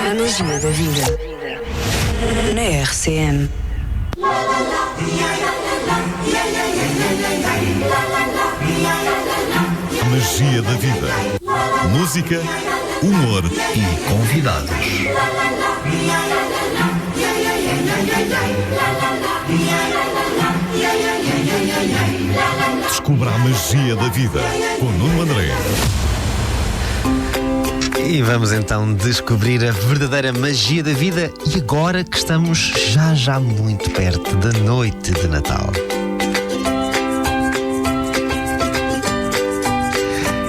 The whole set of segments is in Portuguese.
A magia da vida. Na RCM. A magia da vida. Música, humor e convidados. Descubra a magia da vida com Nuno André. E vamos então descobrir a verdadeira magia da vida, e agora que estamos já muito perto da noite de Natal.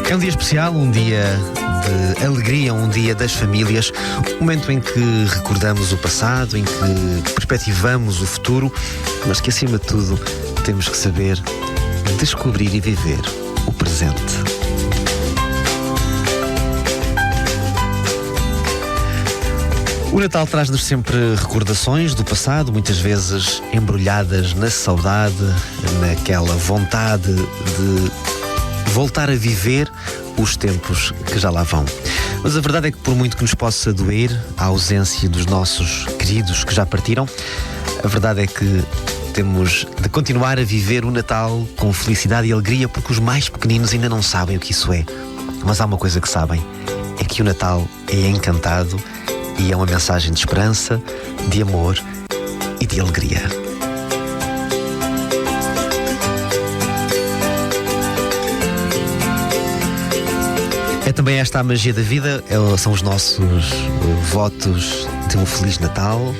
É um dia especial, um dia de alegria, um dia das famílias, um momento em que recordamos o passado, em que perspectivamos o futuro, mas que acima de tudo temos que saber descobrir e viver o presente. O Natal traz-nos sempre recordações do passado, muitas vezes embrulhadas na saudade, naquela vontade de voltar a viver os tempos que já lá vão. Mas a verdade é que, por muito que nos possa doer a ausência dos nossos queridos que já partiram, a verdade é que temos de continuar a viver o Natal com felicidade e alegria, porque os mais pequeninos ainda não sabem o que isso é. Mas há uma coisa que sabem, é que o Natal é encantado e é uma mensagem de esperança, de amor e de alegria. É também esta a magia da vida, são os nossos votos de um Feliz Natal,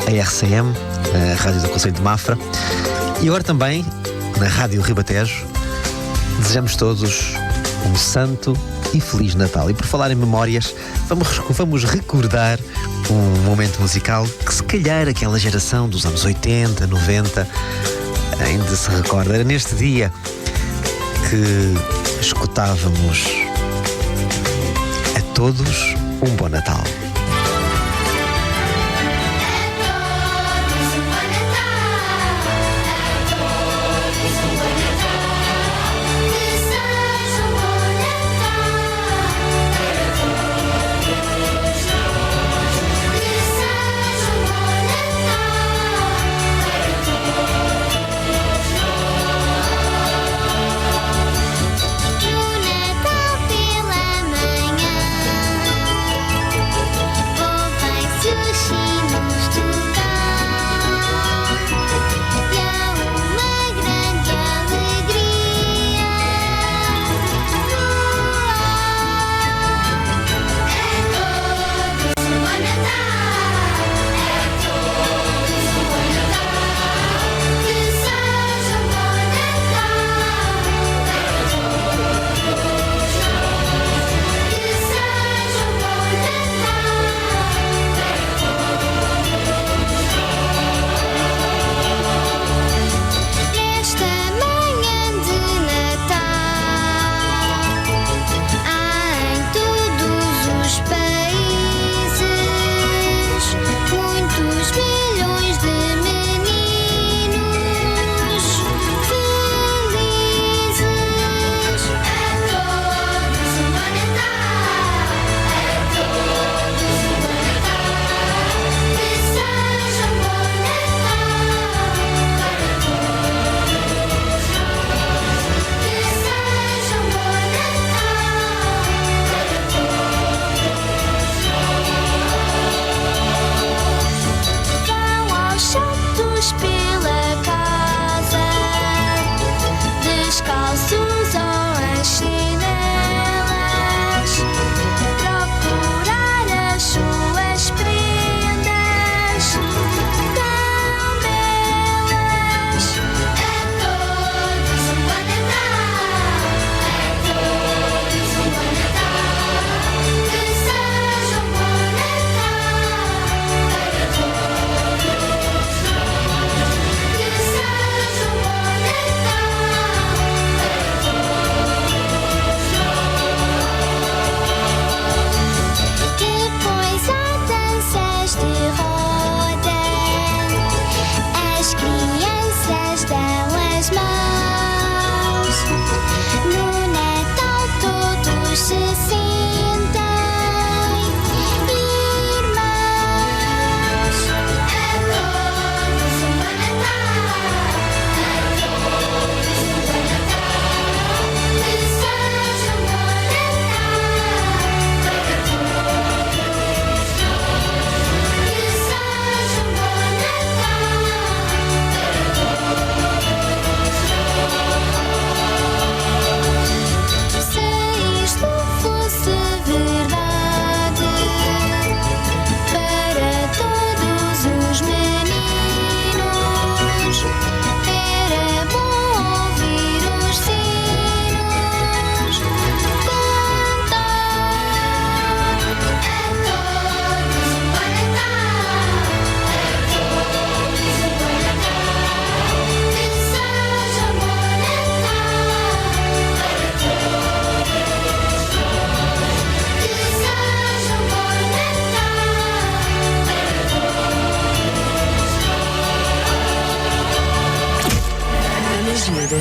a RCM, a Rádio do Concelho de Mafra, e agora também, na Rádio Ribatejo, desejamos todos um santo e Feliz Natal. E por falar em memórias, vamos recordar um momento musical que se calhar aquela geração dos anos 80, 90 ainda se recorda. Era neste dia que escutávamos a todos um bom Natal.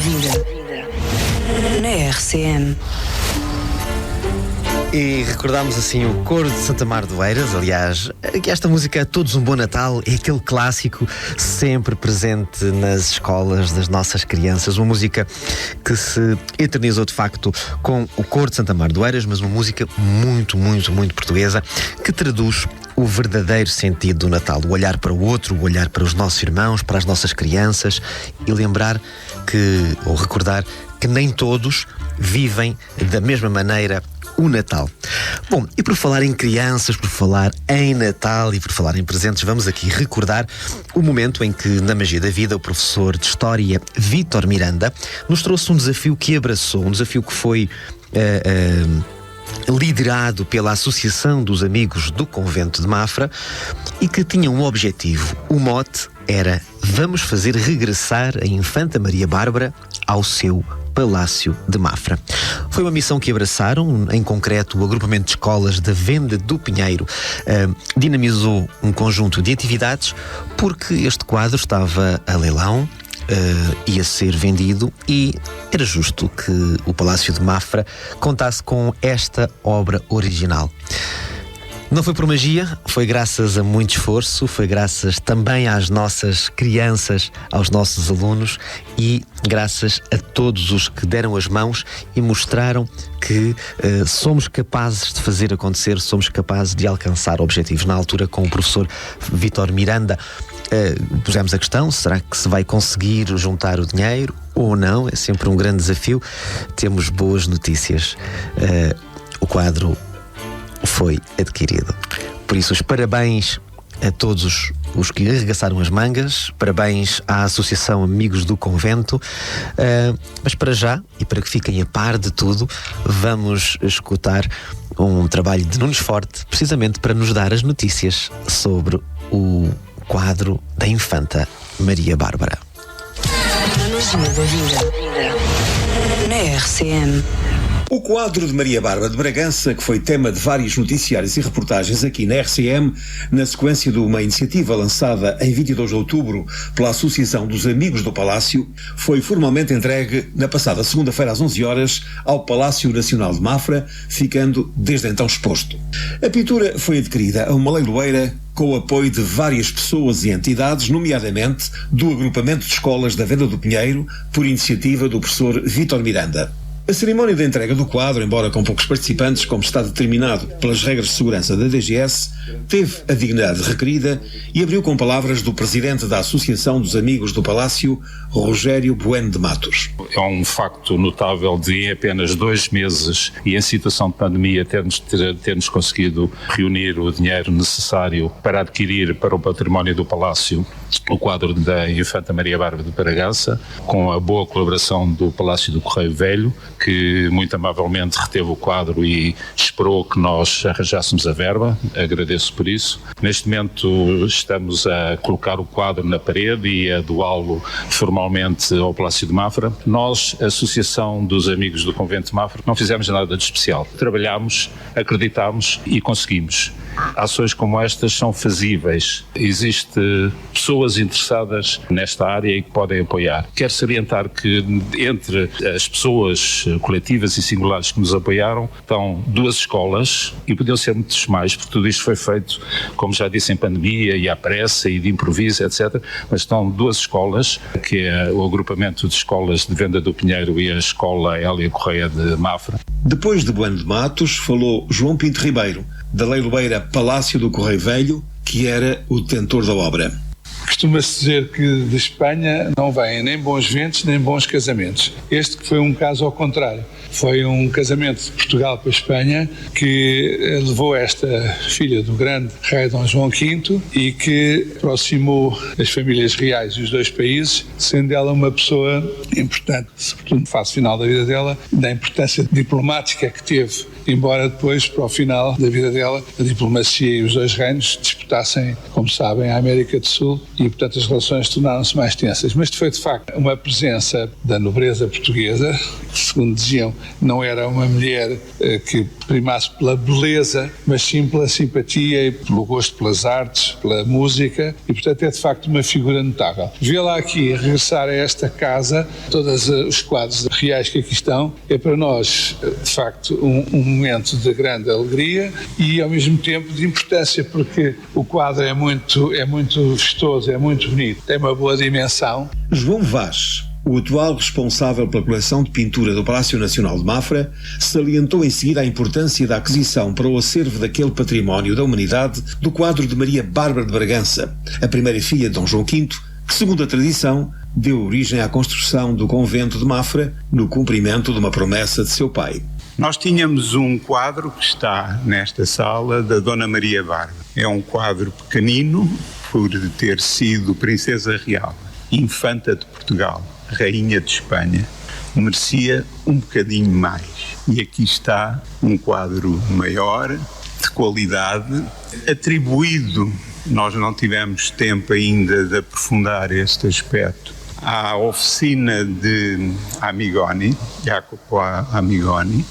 vida. Na RCM. E recordámos assim o Coro de Santa Mar do Eiras. Aliás, que esta música Todos um Bom Natal é aquele clássico sempre presente nas escolas das nossas crianças. Uma música que se eternizou de facto com o Coro de Santa Mar do Eiras, mas uma música muito, muito, muito portuguesa, que traduz o verdadeiro sentido do Natal, o olhar para o outro, o olhar para os nossos irmãos, para as nossas crianças e lembrar que, ou recordar que nem todos vivem da mesma maneira o Natal. Bom, e por falar em crianças, por falar em Natal e por falar em presentes, vamos aqui recordar o momento em que, na Magia da Vida, o professor de História Vítor Miranda nos trouxe um desafio que abraçou, um desafio que foi liderado pela Associação dos Amigos do Convento de Mafra e que tinha um objetivo. O mote era: vamos fazer regressar a Infanta Maria Bárbara ao seu Palácio de Mafra. Foi uma missão que abraçaram, em concreto o agrupamento de escolas da Venda do Pinheiro dinamizou um conjunto de atividades porque este quadro estava a leilão, ia ser vendido e era justo que o Palácio de Mafra contasse com esta obra original. Não foi por magia, foi graças a muito esforço, foi graças também às nossas crianças, aos nossos alunos e graças a todos os que deram as mãos e mostraram que somos capazes de fazer acontecer, somos capazes de alcançar objetivos. Na altura, com o professor Vítor Miranda, pusemos a questão: será que se vai conseguir juntar o dinheiro ou não? É sempre um grande desafio. Temos boas notícias. O quadro foi adquirido. Por isso, os parabéns a todos os que lhe arregaçaram as mangas, parabéns à Associação Amigos do Convento, mas para já, e para que fiquem a par de tudo, vamos escutar um trabalho de Nunes Forte, precisamente para nos dar as notícias sobre o quadro da Infanta Maria Bárbara. Magia da Vida. Na RCM. O quadro de Maria Bárbara de Bragança, que foi tema de vários noticiários e reportagens aqui na RCM, na sequência de uma iniciativa lançada em 22 de outubro pela Associação dos Amigos do Palácio, foi formalmente entregue na passada segunda-feira às 11 horas ao Palácio Nacional de Mafra, ficando desde então exposto. A pintura foi adquirida a uma leiloeira com o apoio de várias pessoas e entidades, nomeadamente do agrupamento de escolas da Venda do Pinheiro, por iniciativa do professor Vítor Miranda. A cerimónia de entrega do quadro, embora com poucos participantes, como está determinado pelas regras de segurança da DGS, teve a dignidade requerida e abriu com palavras do presidente da Associação dos Amigos do Palácio, Rogério Bueno de Matos. É um facto notável de, em apenas 2 meses e em situação de pandemia, termos conseguido reunir o dinheiro necessário para adquirir para o património do Palácio o quadro da Infanta Maria Bárbara de Bragança, com a boa colaboração do Palácio do Correio Velho, que muito amavelmente reteve o quadro e esperou que nós arranjássemos a verba. Agradeço por isso. Neste momento estamos a colocar o quadro na parede e a doá-lo formalmente ao Palácio de Mafra. Nós, a Associação dos Amigos do Convento de Mafra, não fizemos nada de especial. Trabalhámos, acreditámos e conseguimos. Ações como estas são fazíveis. Existem pessoas interessadas nesta área e que podem apoiar. Quero salientar que entre as pessoas coletivas e singulares que nos apoiaram estão 2 escolas e podiam ser muitos mais, porque tudo isto foi feito, como já disse, em pandemia e à pressa e de improviso, etc. Mas estão 2 escolas, que é o agrupamento de escolas de Venda do Pinheiro e a escola Hélia Correia de Mafra. Depois de Bueno de Matos, falou João Pinto Ribeiro, da leiloeira Palácio do Correio Velho, que era o detentor da obra. Costuma-se dizer que de Espanha não vêm nem bons ventos nem bons casamentos. Este que foi um caso ao contrário. Foi um casamento de Portugal para a Espanha que levou esta filha do grande rei Dom João V e que aproximou as famílias reais e os 2 países, sendo ela uma pessoa importante, sobretudo na fase final da vida dela, da importância diplomática que teve embora depois, para o final da vida dela, a diplomacia e os dois reinos disputassem, como sabem, a América do Sul e, portanto, as relações tornaram-se mais tensas. Mas foi, de facto, uma presença da nobreza portuguesa, que, segundo diziam, não era uma mulher que primasse pela beleza, mas sim pela simpatia e pelo gosto pelas artes, pela música, e, portanto, é, de facto, uma figura notável. Vê-la aqui regressar a esta casa, todos os quadros reais que aqui estão, é para nós, de facto, um momento de grande alegria e, ao mesmo tempo, de importância, porque o quadro é muito vistoso, é muito bonito, tem uma boa dimensão. João Vaz, o atual responsável pela coleção de pintura do Palácio Nacional de Mafra, salientou em seguida a importância da aquisição para o acervo daquele património da humanidade do quadro de Maria Bárbara de Bragança, a primeira filha de Dom João V, que, segundo a tradição, deu origem à construção do convento de Mafra no cumprimento de uma promessa de seu pai. Nós tínhamos um quadro que está nesta sala da Dona Maria Bárbara. É um quadro pequenino, por ter sido princesa real, infanta de Portugal, rainha de Espanha, merecia um bocadinho mais. E aqui está um quadro maior, de qualidade, atribuído, nós não tivemos tempo ainda de aprofundar este aspecto, à oficina de Amigoni, Jacopo Amigoni.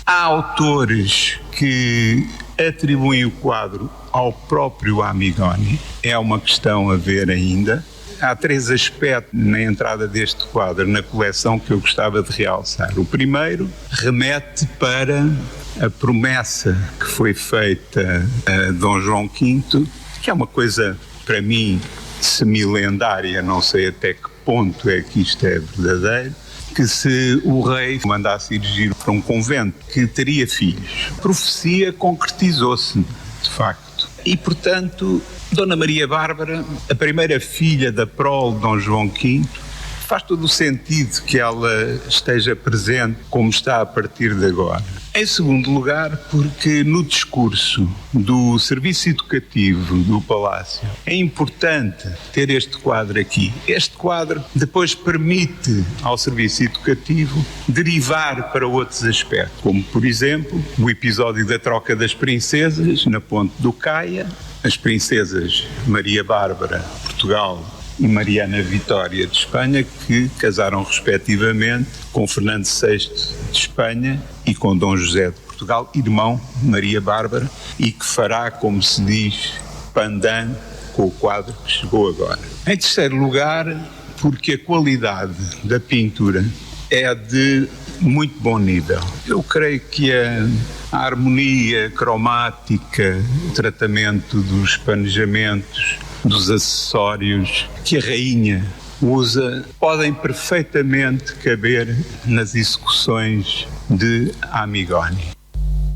Há autores que atribuem o quadro ao próprio Amigoni, é uma questão a ver ainda. Há 3 aspectos na entrada deste quadro, na coleção, que eu gostava de realçar. O primeiro remete para a promessa que foi feita a Dom João V, que é uma coisa, para mim, semi-lendária, não sei até que ponto é que isto é verdadeiro, que se o rei mandasse dirigir para um convento que teria filhos. A profecia concretizou-se, de facto. E, portanto, Dona Maria Bárbara, a primeira filha da prole de Dom João V, faz todo o sentido que ela esteja presente como está a partir de agora. Em segundo lugar, porque no discurso do serviço educativo do Palácio é importante ter este quadro aqui. Este quadro depois permite ao serviço educativo derivar para outros aspectos, como, por exemplo, o episódio da troca das princesas na Ponte do Caia, as princesas Maria Bárbara, Portugal, e Mariana Vitória de Espanha, que casaram respectivamente com Fernando VI de Espanha e com Dom José de Portugal, irmão de Maria Bárbara, e que fará, como se diz, pandan com o quadro que chegou agora. Em terceiro lugar, porque a qualidade da pintura é de muito bom nível. Eu creio que a harmonia cromática, o tratamento dos espanejamentos, dos acessórios que a rainha usa, podem perfeitamente caber nas execuções de Amigoni.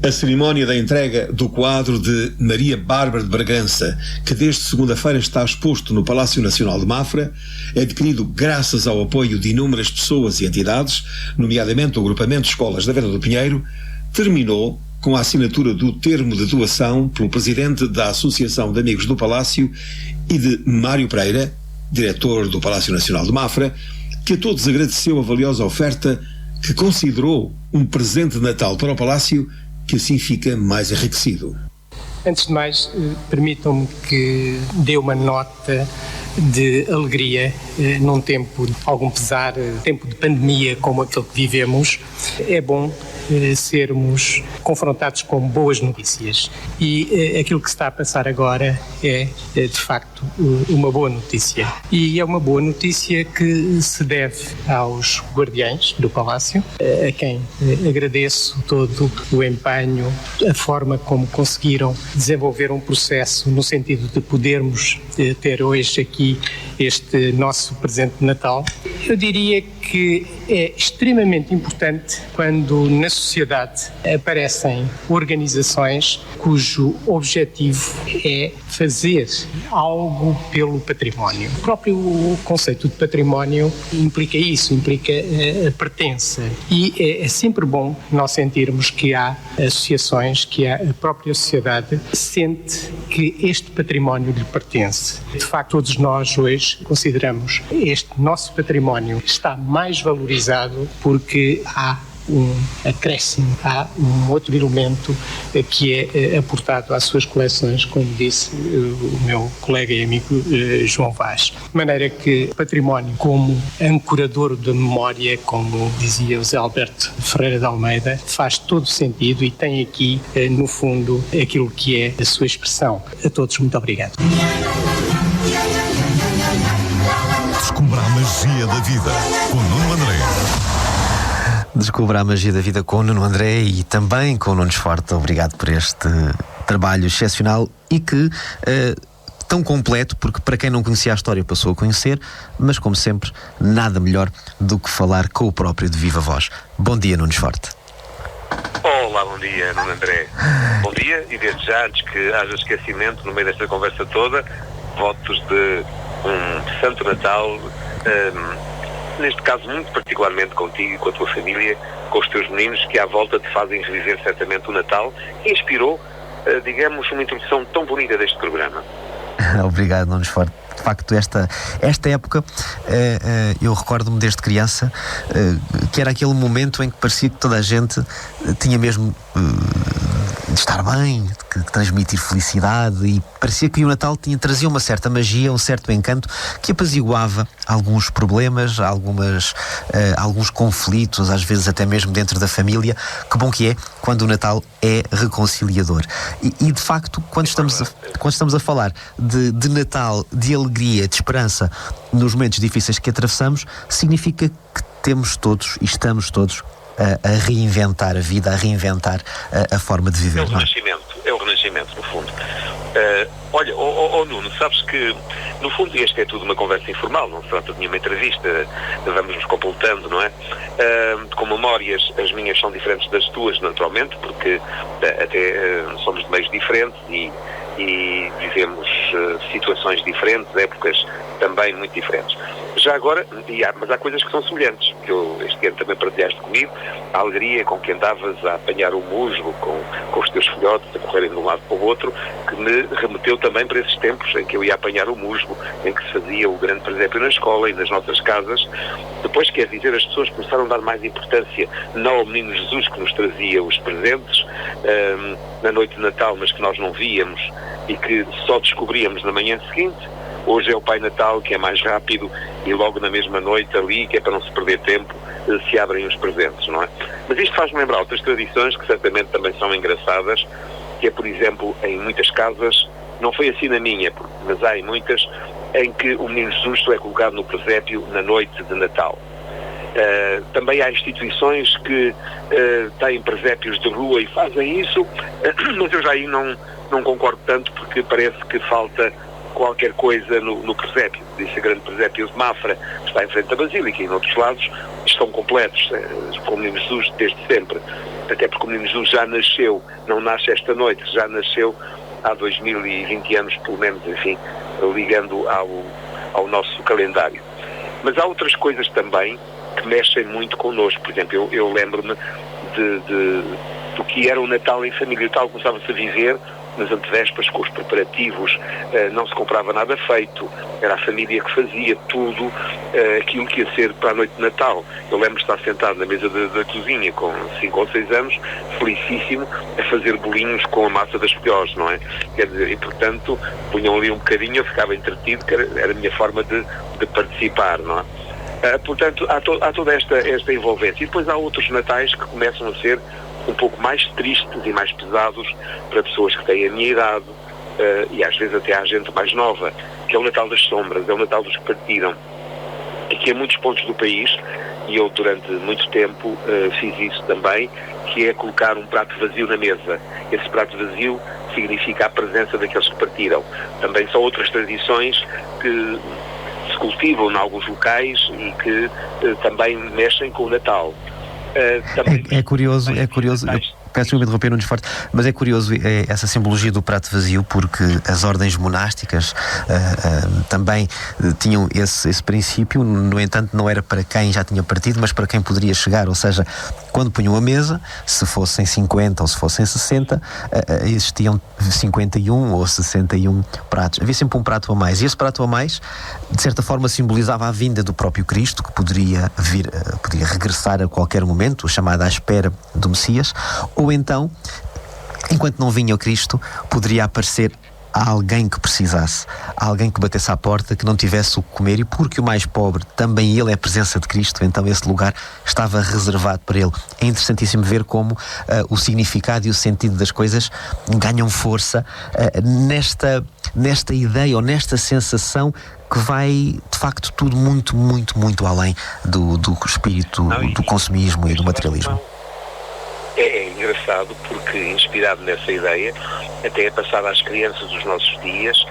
A cerimónia da entrega do quadro de Maria Bárbara de Bragança, que desde segunda-feira está exposto no Palácio Nacional de Mafra, adquirido graças ao apoio de inúmeras pessoas e entidades, nomeadamente o agrupamento Escolas da Vera do Pinheiro, terminou com a assinatura do termo de doação pelo presidente da Associação de Amigos do Palácio e de Mário Pereira, diretor do Palácio Nacional de Mafra, que a todos agradeceu a valiosa oferta que considerou um presente de Natal para o Palácio, que assim fica mais enriquecido. Antes de mais, permitam-me que dê uma nota de alegria num tempo de algum pesar, tempo de pandemia como aquele que vivemos. É bom sermos confrontados com boas notícias e aquilo que se está a passar agora é de facto uma boa notícia, e é uma boa notícia que se deve aos guardiães do Palácio, a quem agradeço todo o empenho, a forma como conseguiram desenvolver um processo no sentido de podermos ter hoje aqui este nosso presente de Natal. Eu diria que é extremamente importante quando na sociedade aparecem organizações cujo objetivo é fazer algo pelo património. O próprio conceito de património implica isso, implica a pertença. E é sempre bom nós sentirmos que há associações, que a própria sociedade sente que este património lhe pertence. De facto, todos nós hoje consideramos este nosso património está mais valorizado porque há um acréscimo, há um outro elemento que é aportado às suas coleções, como disse o meu colega e amigo João Vaz. De maneira que o património, como ancorador da memória, como dizia o Zé Alberto Ferreira de Almeida, faz todo sentido e tem aqui, no fundo, aquilo que é a sua expressão. A todos, muito obrigado. Descubra a magia da vida com Nuno André. Descubra a magia da vida com o Nuno André e também com o Nunes Forte. Obrigado por este trabalho excepcional e que tão completo, porque para quem não conhecia a história passou a conhecer, mas como sempre, nada melhor do que falar com o próprio de viva voz. Bom dia, Nunes Forte. Olá, bom dia, Nuno André. Bom dia, e desde já, antes que haja esquecimento no meio desta conversa toda, votos de um Santo Natal, neste caso muito particularmente contigo e com a tua família, com os teus meninos, que à volta te fazem reviver certamente o Natal, que inspirou, digamos, uma introdução tão bonita deste programa. Obrigado, Nunes Forte. De facto, esta época, eu recordo-me desde criança, que era aquele momento em que parecia que toda a gente tinha mesmo de estar bem, de transmitir felicidade, e parecia que o Natal trazia uma certa magia, um certo encanto que apaziguava alguns problemas, alguns conflitos, às vezes até mesmo dentro da família. Que bom que é quando o Natal é reconciliador. E de facto, quando estamos a falar de Natal, de alegria, de esperança nos momentos difíceis que atravessamos, significa que temos todos e estamos todos a reinventar a vida, a reinventar a forma de viver. É o renascimento, no fundo. Olha, Nuno, sabes que, no fundo, este é tudo uma conversa informal, não se trata de nenhuma entrevista, vamos nos completando, não é? Com memórias, as minhas são diferentes das tuas, naturalmente, porque até somos de meios diferentes e vivemos situações diferentes, épocas também muito diferentes. Já agora, mas há coisas que são semelhantes, que este ano também partilhaste comigo, a alegria com que andavas a apanhar o musgo com os teus filhotes, a correrem de um lado para o outro, que me remeteu também para esses tempos em que eu ia apanhar o musgo, em que se fazia o grande presépio na escola e nas nossas casas. Depois, quer dizer, as pessoas começaram a dar mais importância não ao Menino Jesus que nos trazia os presentes na noite de Natal, mas que nós não víamos e que só descobríamos na manhã seguinte. Hoje é o Pai Natal, que é mais rápido, e logo na mesma noite ali, que é para não se perder tempo, se abrem os presentes, não é? Mas isto faz-me lembrar outras tradições que certamente também são engraçadas, que é, por exemplo, em muitas casas, não foi assim na minha, mas há em muitas, em que o Menino Jesus só é colocado no presépio na noite de Natal. Também há instituições que têm presépios de rua e fazem isso, mas eu já aí não concordo tanto, porque parece que falta qualquer coisa no presépio. Disse o grande presépio de Mafra, que está em frente à Basílica, e em outros lados estão completos, com o Menino Jesus desde sempre. Até porque o Menino Jesus já nasceu, não nasce esta noite, já nasceu há 2020 anos, pelo menos, enfim, ligando ao nosso calendário. Mas há outras coisas também que mexem muito connosco. Por exemplo, eu lembro-me do que era o Natal em família. O Natal começava-se a viver nas antevésperas, com os preparativos, não se comprava nada feito, era a família que fazia tudo aquilo que ia ser para a noite de Natal. Eu lembro de estar sentado na mesa da cozinha com 5 ou 6 anos, felicíssimo, a fazer bolinhos com a massa das piores, não é? Quer dizer, e portanto, punham ali um bocadinho, eu ficava entretido, que era a minha forma de participar, não é? Portanto, há toda esta envolvência. E depois há outros natais que começam a ser um pouco mais tristes e mais pesados para pessoas que têm a minha idade, e às vezes até há gente mais nova, que é o Natal das Sombras, é o Natal dos que partiram. Aqui em muitos pontos do país, e eu durante muito tempo fiz isso também, que é colocar um prato vazio na mesa. Esse prato vazio significa a presença daqueles que partiram. Também são outras tradições que se cultivam em alguns locais e que também mexem com o Natal. É curioso, peço desculpa interromper, Nunes Forte, mas é curioso essa simbologia do prato vazio, porque as ordens monásticas também tinham esse princípio. No entanto, não era para quem já tinha partido, mas para quem poderia chegar, ou seja, quando punham a mesa, se fossem 50 ou se fossem 60, existiam 51 ou 61 pratos. Havia sempre um prato a mais. E esse prato a mais, de certa forma, simbolizava a vinda do próprio Cristo, que poderia regressar a qualquer momento, o chamado à espera do Messias, ou então, enquanto não vinha o Cristo, poderia aparecer a alguém que precisasse, a alguém que batesse à porta, que não tivesse o que comer, e porque o mais pobre, também ele é a presença de Cristo, então esse lugar estava reservado para ele. É interessantíssimo ver como o significado e o sentido das coisas ganham força nesta ideia ou nesta sensação que vai, de facto, tudo muito, muito, muito além do espírito do consumismo e do materialismo. É engraçado porque, inspirado nessa ideia, até é passada às crianças dos nossos dias,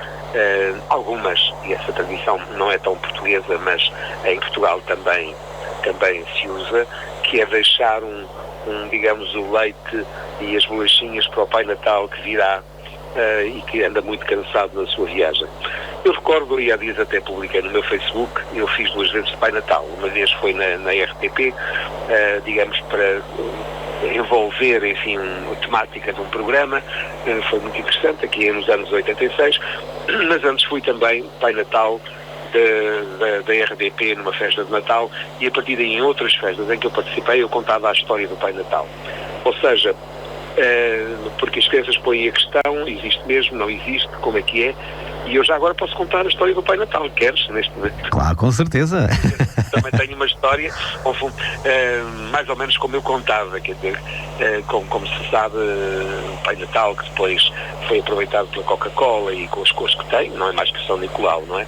algumas, e essa tradição não é tão portuguesa, mas em Portugal também se usa, que é deixar digamos, o leite e as bolachinhas para o Pai Natal que virá e que anda muito cansado na sua viagem. Eu recordo, e há dias até publiquei no meu Facebook, eu fiz 2 vezes de Pai Natal. Uma vez foi na RTP, digamos, para envolver, enfim, a temática de um programa, foi muito interessante, aqui nos anos 86, mas antes fui também Pai Natal da RDP numa festa de Natal, e a partir daí em outras festas em que eu participei eu contava a história do Pai Natal. Ou seja, porque as crianças põem a questão, existe mesmo, não existe, como é que é, e eu já agora posso contar a história do Pai Natal, queres, neste momento? Claro, com certeza. Também tenho uma história, mais ou menos como eu contava, quer dizer, como se sabe, o Pai Natal, que depois foi aproveitado pela Coca-Cola e com as cores que tem, não é mais que São Nicolau, não é?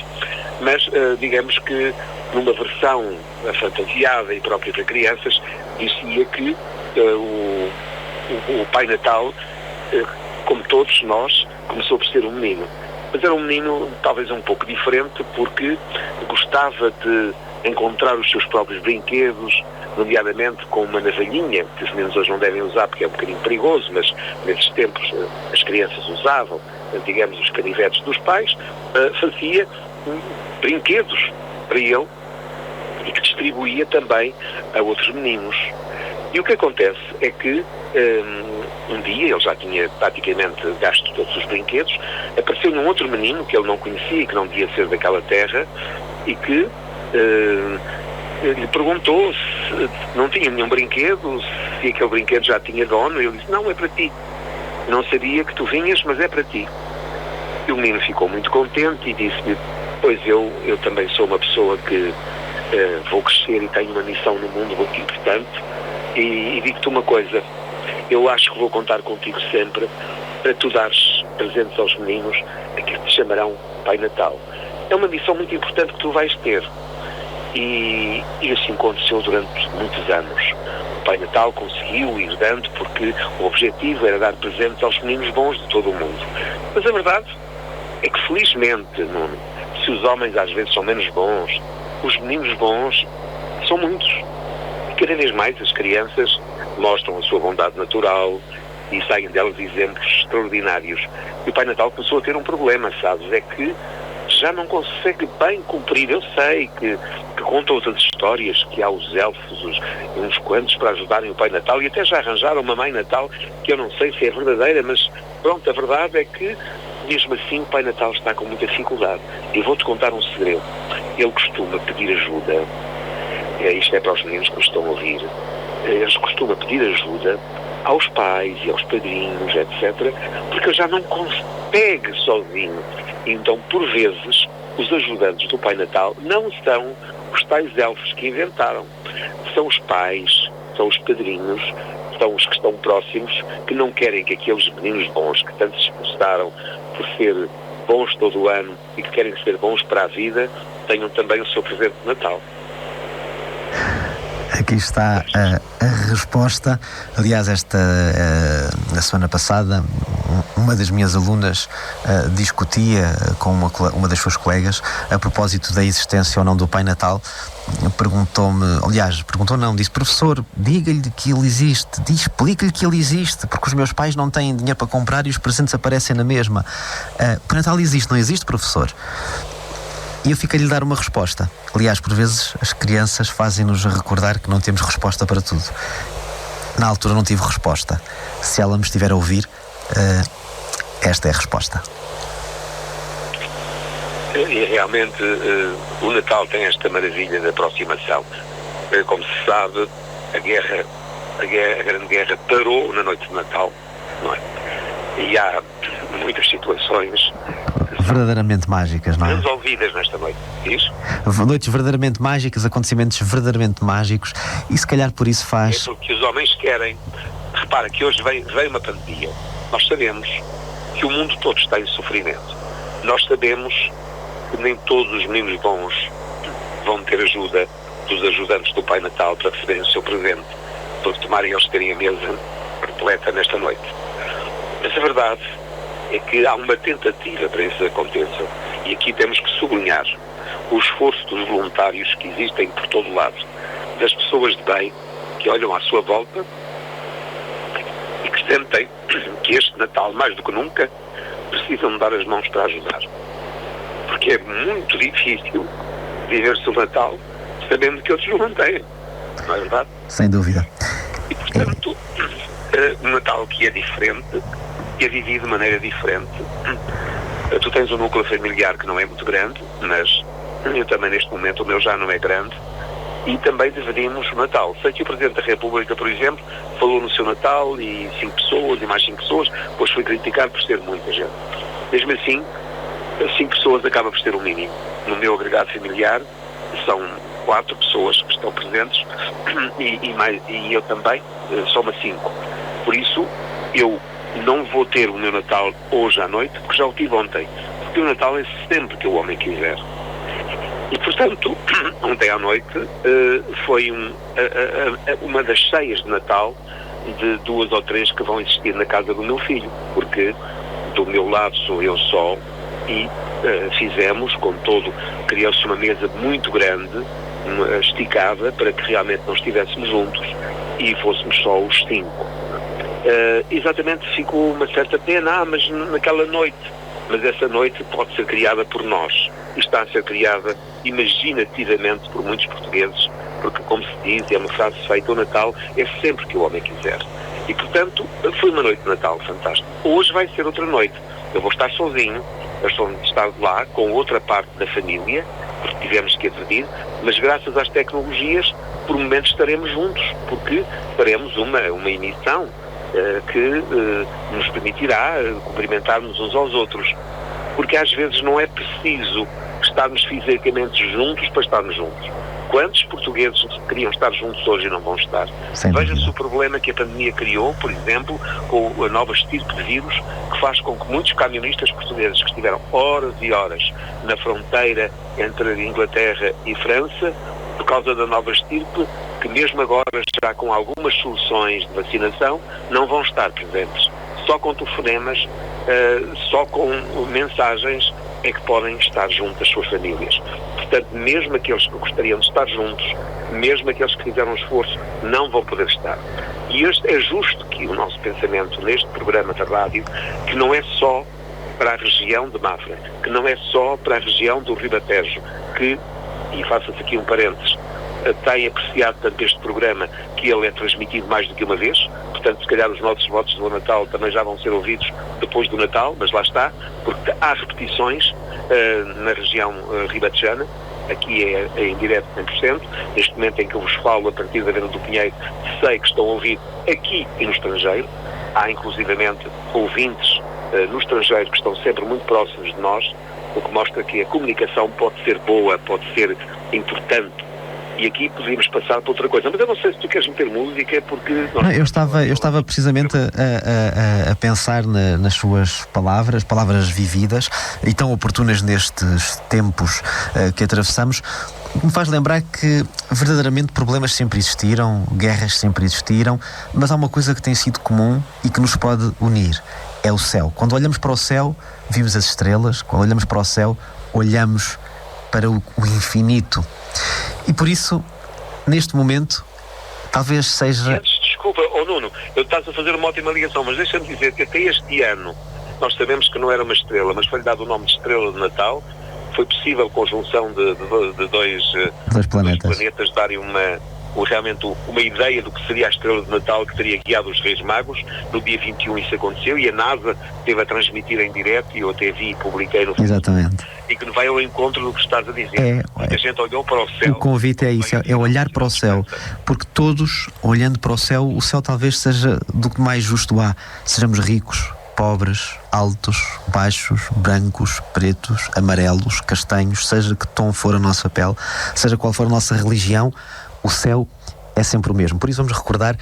Mas, digamos que, numa versão fantasiada e própria para crianças, dizia que o Pai Natal, como todos nós, começou por ser um menino. Mas era um menino talvez um pouco diferente, porque gostava de encontrar os seus próprios brinquedos, nomeadamente com uma navalhinha, que os meninos hoje não devem usar porque é um bocadinho perigoso, mas nesses tempos as crianças usavam, digamos, os canivetes dos pais, fazia brinquedos para ele e que distribuía também a outros meninos. E o que acontece é que um dia, ele já tinha praticamente gasto todos os brinquedos, apareceu um outro menino que ele não conhecia e que não devia ser daquela terra e que lhe perguntou se não tinha nenhum brinquedo, se aquele brinquedo já tinha dono, e ele disse, não, é para ti. Não sabia que tu vinhas, mas é para ti. E o menino ficou muito contente e disse-lhe, pois eu também sou uma pessoa que vou crescer e tenho uma missão no mundo muito importante, e digo-te uma coisa, eu acho que vou contar contigo sempre para tu dares presentes aos meninos a que te chamarão Pai Natal. É uma missão muito importante que tu vais ter. E assim aconteceu durante muitos anos. O Pai Natal conseguiu ir dando, porque o objetivo era dar presentes aos meninos bons de todo o mundo. Mas a verdade é que, felizmente, Nuno, se os homens às vezes são menos bons, os meninos bons são muitos. E cada vez mais as crianças mostram a sua bondade natural e saem delas exemplos extraordinários. E o Pai Natal começou a ter um problema, sabes? É que já não consegue bem cumprir. Eu sei que contam outras histórias, que há os elfos, uns quantos para ajudarem o Pai Natal, e até já arranjaram uma Mãe Natal, que eu não sei se é verdadeira, mas pronto, a verdade é que mesmo assim o Pai Natal está com muita dificuldade. Eu vou-te contar um segredo. Ele costuma pedir ajuda, isto é para os meninos que me estão a ouvir, eles costumam pedir ajuda aos pais e aos padrinhos, etc., porque ele já não consegue sozinho. Então, por vezes, os ajudantes do Pai Natal não são os tais elfos que inventaram. São os pais, são os padrinhos, são os que estão próximos, que não querem que aqueles meninos bons, que tanto se esforçaram por ser bons todo o ano e que querem ser bons para a vida, tenham também o seu presente de Natal. Aqui está a resposta. Aliás, na semana passada, uma das minhas alunas discutia com uma das suas colegas a propósito da existência ou não do Pai Natal. Disse, professor, diga-lhe que ele existe, explique-lhe que ele existe, porque os meus pais não têm dinheiro para comprar e os presentes aparecem na mesma. O Pai Natal existe, não existe, professor? E eu fiquei-lhe a dar uma resposta. Aliás, por vezes as crianças fazem-nos recordar que não temos resposta para tudo. Na altura não tive resposta. Se ela me estiver a ouvir, esta é a resposta. E realmente o Natal tem esta maravilha de aproximação. Como se sabe, a Grande Guerra parou na noite de Natal, não é? E há muitas situações verdadeiramente mágicas, não é? Resolvidas nesta noite. Isso? Noites verdadeiramente mágicas, acontecimentos verdadeiramente mágicos, e se calhar por isso faz... É porque os homens querem. Repara que hoje veio uma pandemia. Nós sabemos que o mundo todo está em sofrimento. Nós sabemos que nem todos os meninos bons vão ter ajuda dos ajudantes do Pai Natal para receberem o seu presente, para tomarem eles terem a mesa repleta nesta noite. Mas a verdade é que há uma tentativa para isso aconteça, e aqui temos que sublinhar o esforço dos voluntários que existem por todo lado, das pessoas de bem que olham à sua volta e que sentem que este Natal, mais do que nunca, precisam dar as mãos para ajudar. Porque é muito difícil viver-se o Natal sabendo que outros não têm. Não é verdade? Sem dúvida. E, portanto, um Natal que é diferente, que é vivido de maneira diferente. Tu tens um núcleo familiar que não é muito grande, mas eu também neste momento o meu já não é grande, e também dividimos o Natal. Sei que o Presidente da República, por exemplo, falou no seu Natal e 5 pessoas, e mais 5 pessoas, depois foi criticado por ser muita gente. Mesmo assim, 5 pessoas acaba por ser o mínimo. No meu agregado familiar são 4 pessoas que estão presentes e eu também, soma 5. Por isso, eu não vou ter o meu Natal hoje à noite, porque já o tive ontem. Porque o Natal é sempre que o homem quiser. E, portanto, ontem à noite foi uma das ceias de Natal de 2 ou 3 que vão existir na casa do meu filho. Porque do meu lado sou eu só e fizemos, com todo, criou-se uma mesa muito grande, esticada, para que realmente não estivéssemos juntos e fôssemos só os 5. Exatamente, ficou uma certa pena, mas naquela noite. Mas essa noite pode ser criada por nós. E está a ser criada imaginativamente por muitos portugueses, porque, como se diz, é uma frase feita, o Natal é sempre que o homem quiser. E, portanto, foi uma noite de Natal fantástica. Hoje vai ser outra noite. Eu vou estar sozinho, eu estou de estar lá com outra parte da família, porque tivemos que dividir, mas graças às tecnologias, por momentos estaremos juntos, porque faremos uma emissão que nos permitirá cumprimentar-nos uns aos outros. Porque às vezes não é preciso estarmos fisicamente juntos para estarmos juntos. Quantos portugueses queriam estar juntos hoje e não vão estar? Veja-se o problema que a pandemia criou, por exemplo, com a nova estirpe de vírus, que faz com que muitos camionistas portugueses que estiveram horas e horas na fronteira entre Inglaterra e França, por causa da nova estirpe, que mesmo agora já com algumas soluções de vacinação, não vão estar presentes. Só com telefonemas, só com mensagens é que podem estar junto às suas famílias. Portanto, mesmo aqueles que gostariam de estar juntos, mesmo aqueles que fizeram um esforço, não vão poder estar. E é justo que o nosso pensamento neste programa da rádio, que não é só para a região de Mafra, que não é só para a região do Ribatejo, que, e faça-se aqui um parênteses, tem apreciado tanto este programa que ele é transmitido mais do que uma vez, portanto se calhar os nossos votos do Natal também já vão ser ouvidos depois do Natal, mas lá está, porque há repetições na região ribatejana, aqui é em direto 100%, neste momento em que eu vos falo a partir da Venda do Pinheiro, sei que estão a ouvir aqui e no estrangeiro, há inclusivamente ouvintes no estrangeiro que estão sempre muito próximos de nós, o que mostra que a comunicação pode ser boa, pode ser importante. E aqui podíamos passar para outra coisa. Mas eu não sei se tu queres meter música, porque... Não, eu estava precisamente a pensar nas suas palavras vividas e tão oportunas nestes tempos que atravessamos. Me faz lembrar que verdadeiramente problemas sempre existiram, guerras sempre existiram, mas há uma coisa que tem sido comum e que nos pode unir. É o céu. Quando olhamos para o céu, vimos as estrelas. Quando olhamos para o céu, olhamos para o infinito. E por isso, neste momento, talvez seja... Desculpa, Nuno, eu estás a fazer uma ótima ligação, mas deixa-me dizer que até este ano, nós sabemos que não era uma estrela, mas foi-lhe dado o nome de Estrela de Natal. Foi possível a conjunção de dois planetas darem realmente uma ideia do que seria a estrela de Natal que teria guiado os Reis Magos. No dia 21 isso aconteceu e a NASA esteve a transmitir em direto e eu até vi e publiquei no Facebook. Exatamente. E que vai ao encontro do que estás a dizer. A gente olhou para o céu. O convite é isso, é olhar para o céu, porque todos, olhando para o céu talvez seja do que mais justo há. Sejamos ricos, pobres, altos, baixos, brancos, pretos, amarelos, castanhos, seja que tom for a nossa pele, seja qual for a nossa religião, o céu é sempre o mesmo. Por isso vamos recordar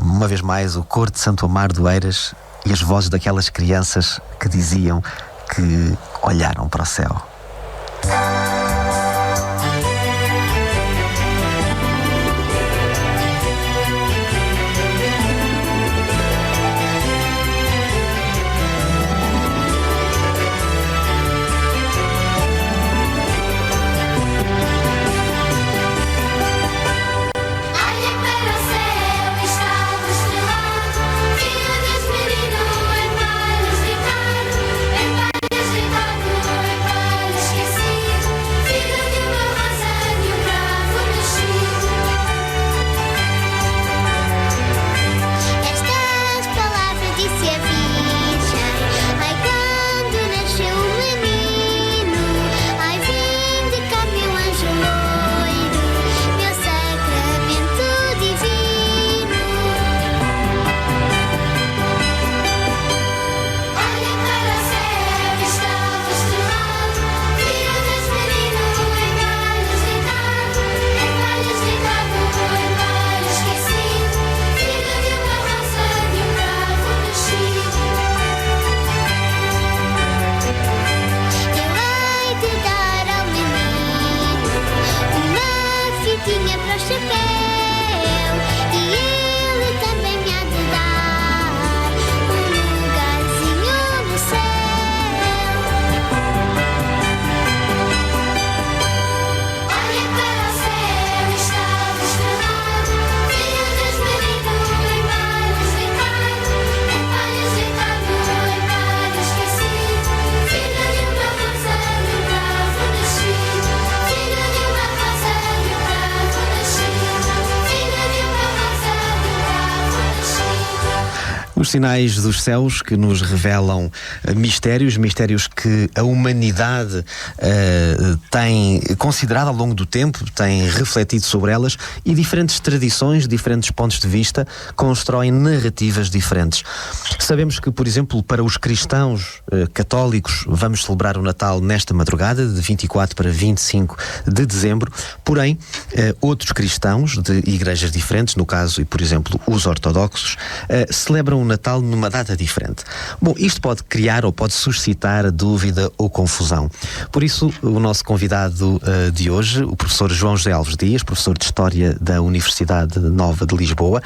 uma vez mais o coro de Santo Amaro do Eiras e as vozes daquelas crianças que diziam que olharam para o céu. Os sinais dos céus que nos revelam mistérios que a humanidade tem considerado ao longo do tempo, tem refletido sobre elas, e diferentes tradições, diferentes pontos de vista constroem narrativas diferentes. Sabemos que, por exemplo, para os cristãos católicos, vamos celebrar o Natal nesta madrugada, de 24 para 25 de dezembro, porém, outros cristãos de igrejas diferentes, no caso, e por exemplo, os ortodoxos, celebram o Natal numa data diferente. Bom, isto pode criar ou pode suscitar dúvida ou confusão. Por isso, o nosso convidado de hoje, o professor João José Alves Dias, professor de História da Universidade Nova de Lisboa,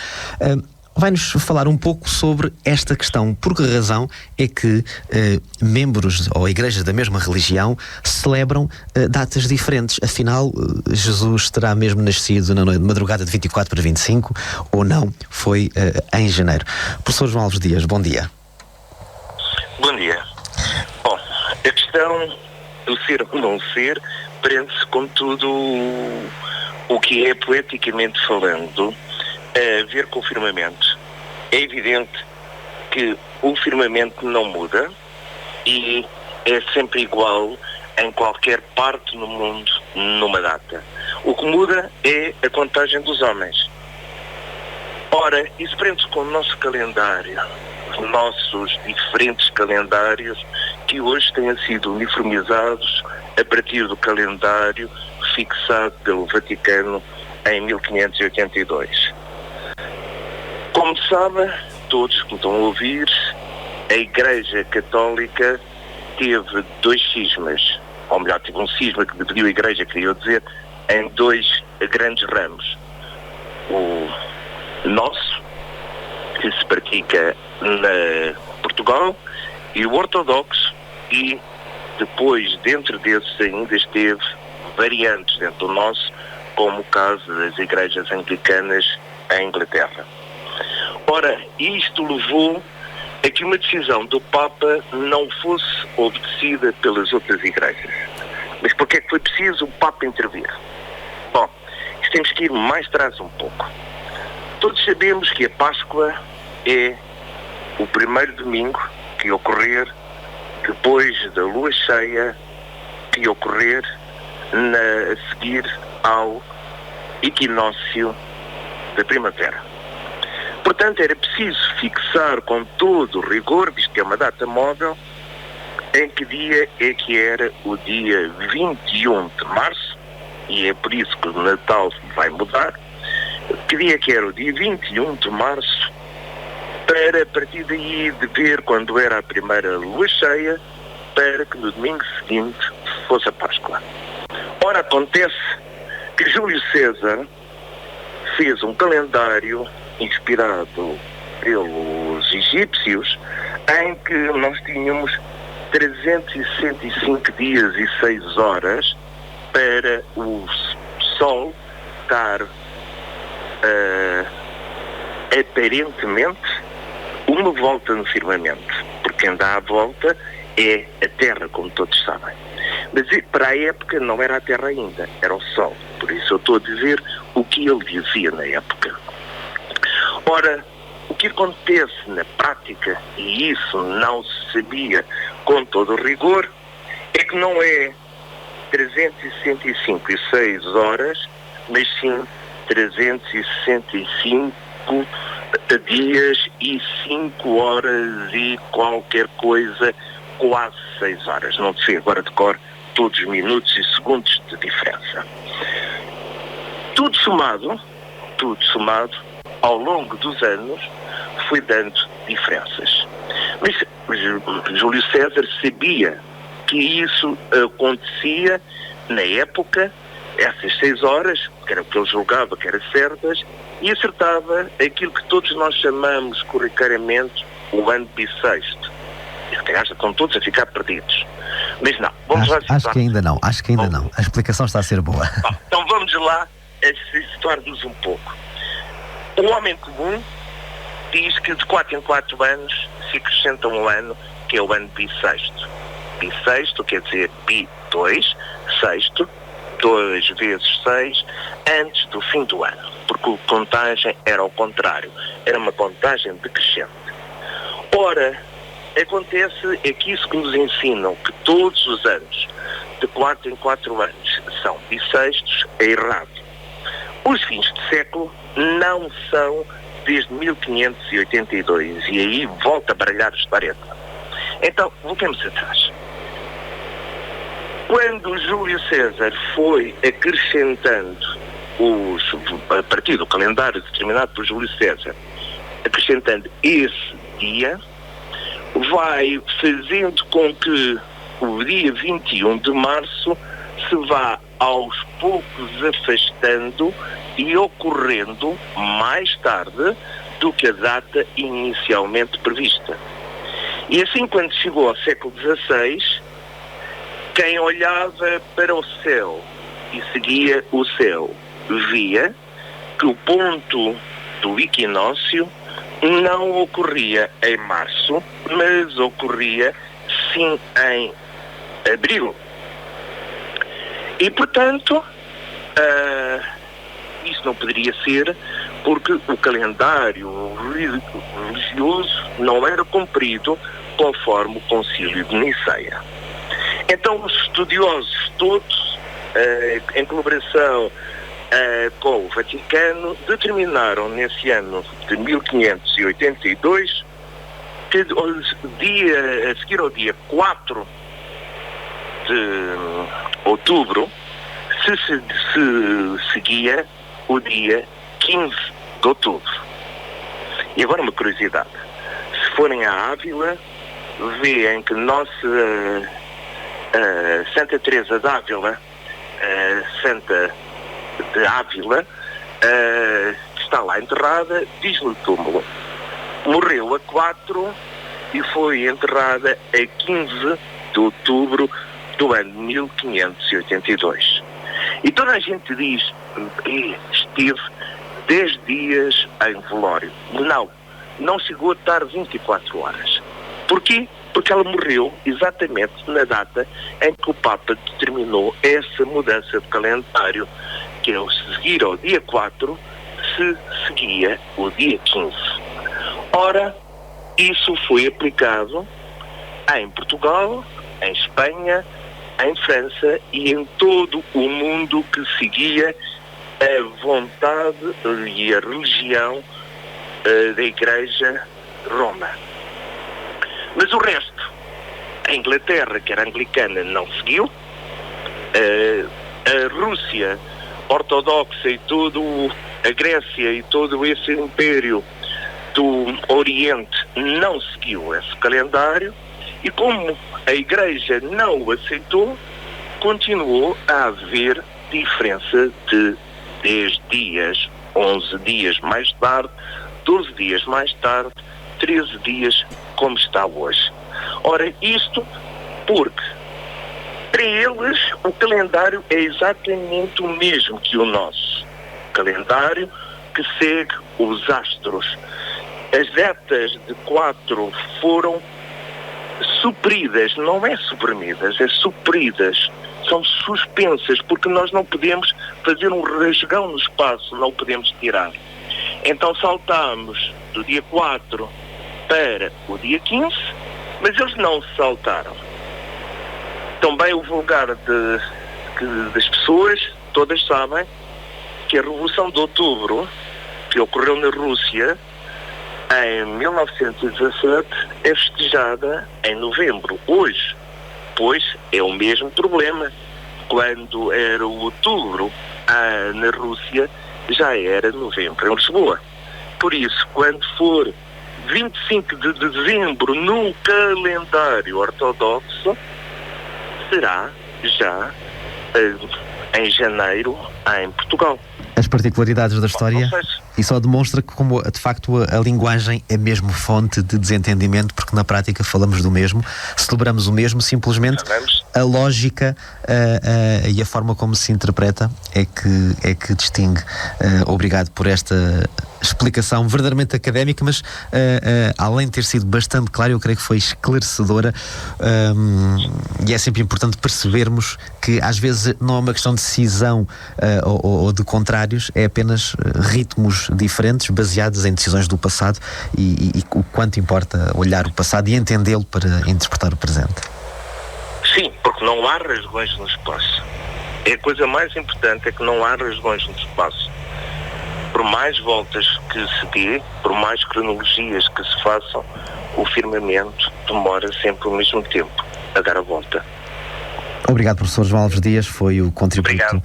vai-nos falar um pouco sobre esta questão. Por que razão é que membros ou igrejas da mesma religião celebram datas diferentes? Afinal, Jesus terá mesmo nascido na madrugada de 24 para 25 ou não? Foi em janeiro. Professor João Alves Dias, bom dia. Bom dia. Bom, a questão do ser ou não ser prende-se com tudo o que é, poeticamente falando, a ver com o firmamento. É evidente que o firmamento não muda e é sempre igual em qualquer parte no mundo, numa data. O que muda é a contagem dos homens. Ora, isso prende-se com o nosso calendário, os nossos diferentes calendários que hoje têm sido uniformizados a partir do calendário fixado pelo Vaticano em 1582. Como sabe, todos que me estão a ouvir, a Igreja Católica teve dois cismas, ou melhor, teve um cisma que dividiu a Igreja, queria dizer, em dois grandes ramos. O nosso, que se pratica na Portugal, e o ortodoxo, e depois, dentro desses ainda esteve variantes dentro do nosso, como o caso das igrejas anglicanas em Inglaterra. Ora, isto levou a que uma decisão do Papa não fosse obedecida pelas outras igrejas. Mas por que é que foi preciso o Papa intervir? Bom, temos que ir mais atrás um pouco. Todos sabemos que a Páscoa é o primeiro domingo que ocorrer depois da lua cheia, que ocorrer a seguir ao equinócio da primavera. Portanto, era preciso fixar com todo o rigor, visto que é uma data móvel, em que dia é que era o dia 21 de março, e é por isso que o Natal vai mudar, que dia que era o dia 21 de março, para a partir daí de ver quando era a primeira lua cheia, para que no domingo seguinte fosse a Páscoa. Ora, acontece que Júlio César fez um calendário inspirado pelos egípcios, em que nós tínhamos 365 dias e 6 horas para o Sol dar aparentemente uma volta no firmamento, porque quem dá a volta é a Terra, como todos sabem. Mas para a época não era a Terra ainda, era o Sol. Por isso eu estou a dizer o que ele dizia na época. Ora, o que acontece na prática, e isso não se sabia com todo o rigor, é que não é 365 e 6 horas, mas sim 365 dias e 5 horas e qualquer coisa, quase 6 horas. Não sei agora de cor todos os minutos e segundos de diferença. Tudo somado, ao longo dos anos, foi dando diferenças. Mas Júlio César sabia que isso acontecia na época, essas 6 horas, que era o que ele julgava que eram certas, e acertava aquilo que todos nós chamamos corriqueiramente o ano bissexto. E se calhar já estão todos a ficar perdidos. Mas não, vamos lá. Acho que ainda não. A explicação está a ser boa. Bom, então vamos lá situar-nos um pouco. O homem comum diz que de 4 em 4 anos se acrescenta um ano, que é o ano bissexto. Bissexto quer dizer bi 2, sexto, 2 vezes 6, antes do fim do ano. Porque a contagem era ao contrário, era uma contagem decrescente. Ora, acontece é que isso que nos ensinam, que todos os anos, de 4 em 4 anos, são bissextos, é errado. Os fins de século não são desde 1582, e aí volta a baralhar a história. Então, voltemos atrás. Quando Júlio César foi acrescentando a partir do calendário determinado por Júlio César, acrescentando esse dia, vai fazendo com que o dia 21 de março se vá aos poucos afastando e ocorrendo mais tarde do que a data inicialmente prevista. E assim, quando chegou ao século XVI, quem olhava para o céu e seguia o céu via que o ponto do equinócio não ocorria em março, mas ocorria sim em abril. E, portanto, isso não poderia ser porque o calendário religioso não era cumprido conforme o Concílio de Niceia. Então, os estudiosos todos, em colaboração com o Vaticano, determinaram nesse ano de 1582 que a seguir ao dia 4 de outubro se seguia o dia 15 de outubro. E agora uma curiosidade. Se forem à Ávila, veem que nossa Santa Teresa de Ávila, Santa de Ávila, está lá enterrada, diz no túmulo. Morreu a 4 e foi enterrada a 15 de outubro do ano 1582. E toda a gente diz, esteve 10 dias em velório. Não chegou a estar 24 horas. Porquê? Porque ela morreu exatamente na data em que o Papa determinou essa mudança de calendário, que é o seguir ao dia 4, se seguia o dia 15. Ora, isso foi aplicado em Portugal, em Espanha, em França e em todo o mundo que seguia a vontade e a religião da Igreja Roma. Mas o resto, a Inglaterra, que era anglicana, não seguiu, a Rússia ortodoxa e a Grécia e todo esse império do Oriente não seguiu esse calendário, e como a Igreja não o aceitou, continuou a haver diferença de 10 dias, 11 dias mais tarde, 12 dias mais tarde, 13 dias como está hoje. Ora, isto porque para eles o calendário é exatamente o mesmo que o nosso. Calendário que segue os astros. As datas de 4 foram supridas, não é suprimidas, é supridas. São suspensas, porque nós não podemos fazer um rasgão no espaço, não podemos tirar. Então saltamos do dia 4 para o dia 15, mas eles não saltaram. Também o vulgar das pessoas, todas sabem, que a Revolução de Outubro, que ocorreu na Rússia em 1917, é festejada em novembro. Hoje, pois, é o mesmo problema. Quando era o outubro na Rússia, já era novembro em Lisboa. Por isso, quando for 25 de dezembro no calendário ortodoxo, será já em janeiro em Portugal. As particularidades da história, e só demonstra que, como de facto a linguagem é mesmo fonte de desentendimento, porque na prática falamos do mesmo, celebramos o mesmo, simplesmente a lógica e a forma como se interpreta é que distingue. Obrigado por esta explicação verdadeiramente académica, mas além de ter sido bastante claro, eu creio que foi esclarecedora, e é sempre importante percebermos que às vezes não é uma questão de cisão ou de contrários, é apenas ritmos diferentes baseados em decisões do passado, e o quanto importa olhar o passado e entendê-lo para interpretar o presente. Sim, porque não há rasgões no espaço. A coisa mais importante é que não há rasgões no espaço. Por mais voltas que se dê, por mais cronologias que se façam, o firmamento demora sempre o mesmo tempo a dar a volta. Obrigado, professor João Alves Dias. Foi o contributo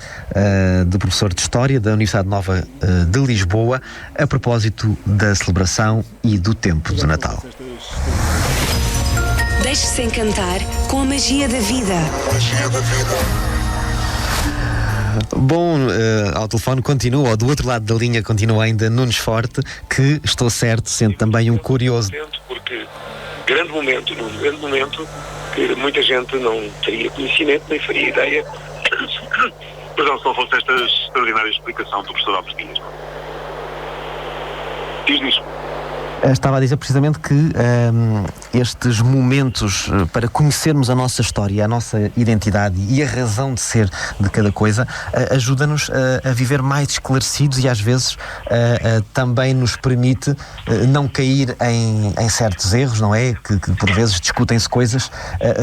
do professor de História da Universidade Nova de Lisboa a propósito da celebração e do tempo do Natal. Deixe-se encantar com a magia da vida. Bom, ao telefone continua, ou do outro lado da linha continua ainda Nunes Forte, que, estou certo, sente também um curioso. Porque grande momento, que muita gente não teria conhecimento, nem faria ideia. Perdão, se não fosse esta extraordinária explicação do professor Alves Dias. Diz nisso. Estava a dizer precisamente que estes momentos para conhecermos a nossa história, a nossa identidade e a razão de ser de cada coisa, ajuda-nos a viver mais esclarecidos e às vezes também nos permite não cair em certos erros, não é? Que por vezes discutem-se coisas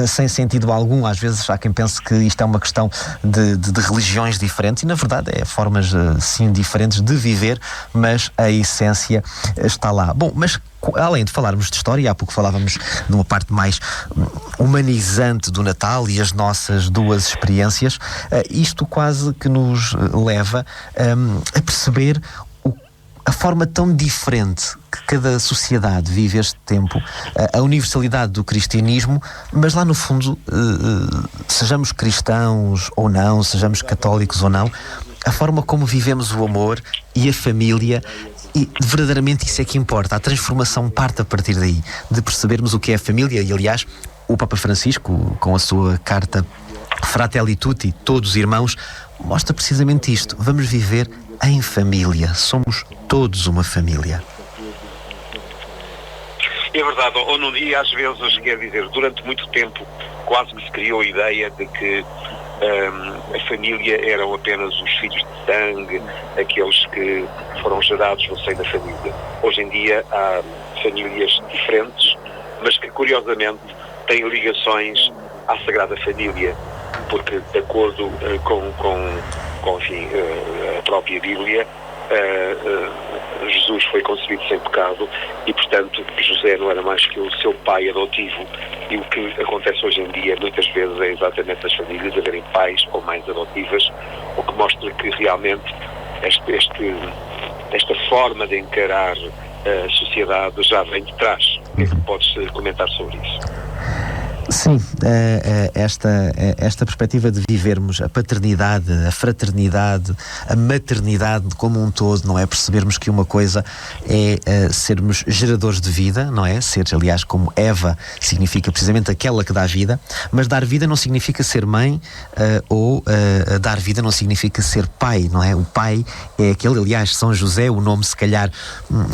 sem sentido algum. Às vezes há quem pense que isto é uma questão de religiões diferentes, e na verdade é formas sim diferentes de viver, mas a essência está lá. Bom, mas além de falarmos de história, há pouco falávamos de uma parte mais humanizante do Natal e as nossas duas experiências, isto quase que nos leva a perceber a forma tão diferente que cada sociedade vive este tempo, a universalidade do cristianismo, mas lá no fundo, sejamos cristãos ou não, sejamos católicos ou não, a forma como vivemos o amor e a família. E verdadeiramente isso é que importa. A transformação parte a partir daí, de percebermos o que é a família. E aliás, o Papa Francisco, com a sua carta Fratelli Tutti, todos irmãos, mostra precisamente isto. Vamos viver em família. Somos todos uma família. É verdade, e às vezes, quer dizer, durante muito tempo quase que se criou a ideia de que a família eram apenas os filhos de sangue, aqueles que foram gerados no seio da família. Hoje em dia há famílias diferentes, mas que curiosamente têm ligações à Sagrada Família, porque de acordo com enfim, a própria Bíblia, Jesus foi concebido sem pecado e, portanto, José não era mais que o seu pai adotivo. E o que acontece hoje em dia, muitas vezes, é exatamente as famílias haverem pais ou mães adotivas, o que mostra que realmente esta forma de encarar a sociedade já vem de trás. O que é que podes comentar sobre isso? Sim, esta perspectiva de vivermos a paternidade, a fraternidade, a maternidade como um todo, não é? Percebermos que uma coisa é sermos geradores de vida, não é? Ser, aliás, como Eva significa precisamente aquela que dá vida, mas dar vida não significa ser mãe ou dar vida não significa ser pai, não é? O pai é aquele, aliás, São José, o nome se calhar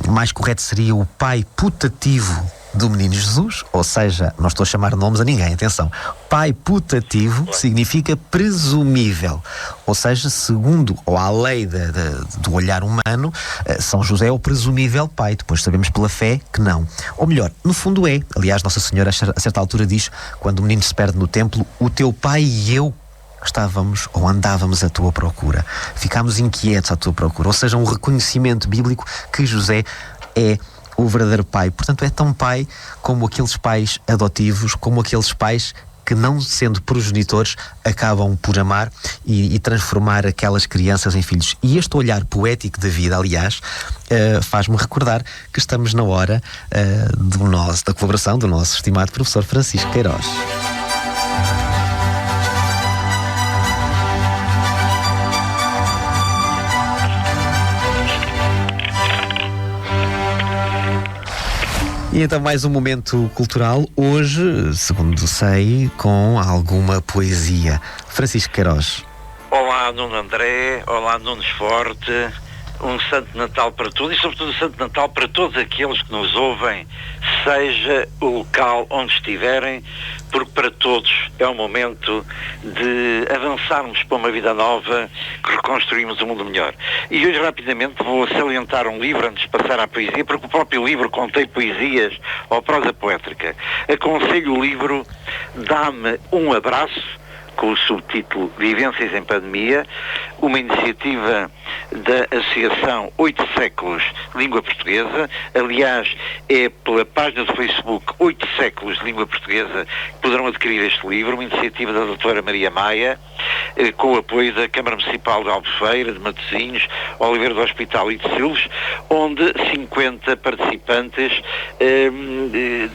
mais correto seria o pai putativo do menino Jesus, ou seja, não estou a chamar nomes a ninguém, atenção, pai putativo significa presumível, ou seja, segundo ou à lei do olhar humano, São José é o presumível pai, depois sabemos pela fé que não, ou melhor, no fundo é, aliás Nossa Senhora a certa altura diz, quando o menino se perde no templo, o teu pai e eu estávamos ou andávamos à tua procura, ficámos inquietos à tua procura, ou seja, um reconhecimento bíblico que José é o verdadeiro pai. Portanto, é tão pai como aqueles pais adotivos, como aqueles pais que, não sendo progenitores, acabam por amar e transformar aquelas crianças em filhos. E este olhar poético da vida, aliás, faz-me recordar que estamos na hora da colaboração do nosso estimado professor Francisco Queiroz. E então mais um momento cultural, hoje, segundo sei, com alguma poesia. Francisco Queiroz. Olá, Nuno André, olá, Nunes Forte, um Santo Natal para todos e sobretudo um Santo Natal para todos aqueles que nos ouvem, seja o local onde estiverem, porque para todos é o momento de avançarmos para uma vida nova, que reconstruímos um mundo melhor. E hoje rapidamente vou salientar um livro antes de passar à poesia, porque o próprio livro contém poesias ou prosa poética. Aconselho o livro Dá-me um Abraço, com o subtítulo Vivências em Pandemia, uma iniciativa da Associação 8 Séculos Língua Portuguesa. Aliás, é pela página do Facebook 8 Séculos Língua Portuguesa que poderão adquirir este livro, uma iniciativa da doutora Maria Maia, com o apoio da Câmara Municipal de Albufeira, de Matosinhos, Oliveira do Hospital e de Silos, onde 50 participantes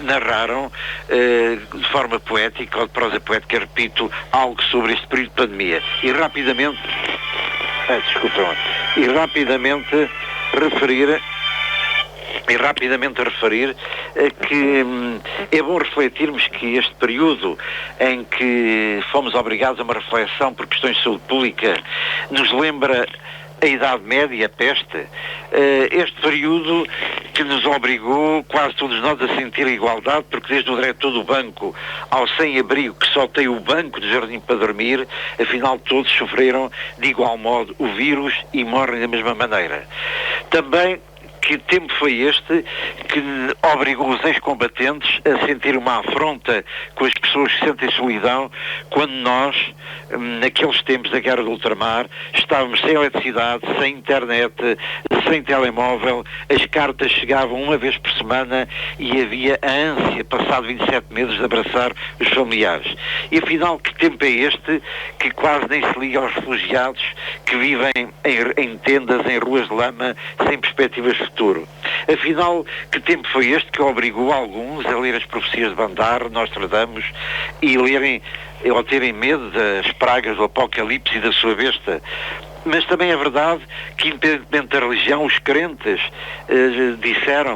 narraram de forma poética ou de prosa poética, repito, algo sobre este período de pandemia. E rapidamente referir que é bom refletirmos que este período em que fomos obrigados a uma reflexão por questões de saúde pública nos lembra a Idade Média, a peste, este período que nos obrigou quase todos nós a sentir a igualdade, porque desde o diretor do banco ao sem-abrigo que só tem o banco de jardim para dormir, afinal todos sofreram de igual modo o vírus e morrem da mesma maneira. Também que tempo foi este que obrigou os ex-combatentes a sentir uma afronta com as pessoas que sentem solidão, quando nós, naqueles tempos da guerra do ultramar, estávamos sem eletricidade, sem internet, sem telemóvel, as cartas chegavam uma vez por semana e havia a ânsia, passado 27 meses, de abraçar os familiares. E afinal, que tempo é este que quase nem se liga aos refugiados que vivem em tendas, em ruas de lama, sem perspectivas de futuro? Afinal, que tempo foi este que obrigou alguns a ler as profecias de Bandar, Nostradamus, e ou terem medo das pragas do Apocalipse e da sua besta? Mas também é verdade que, independentemente da religião, os crentes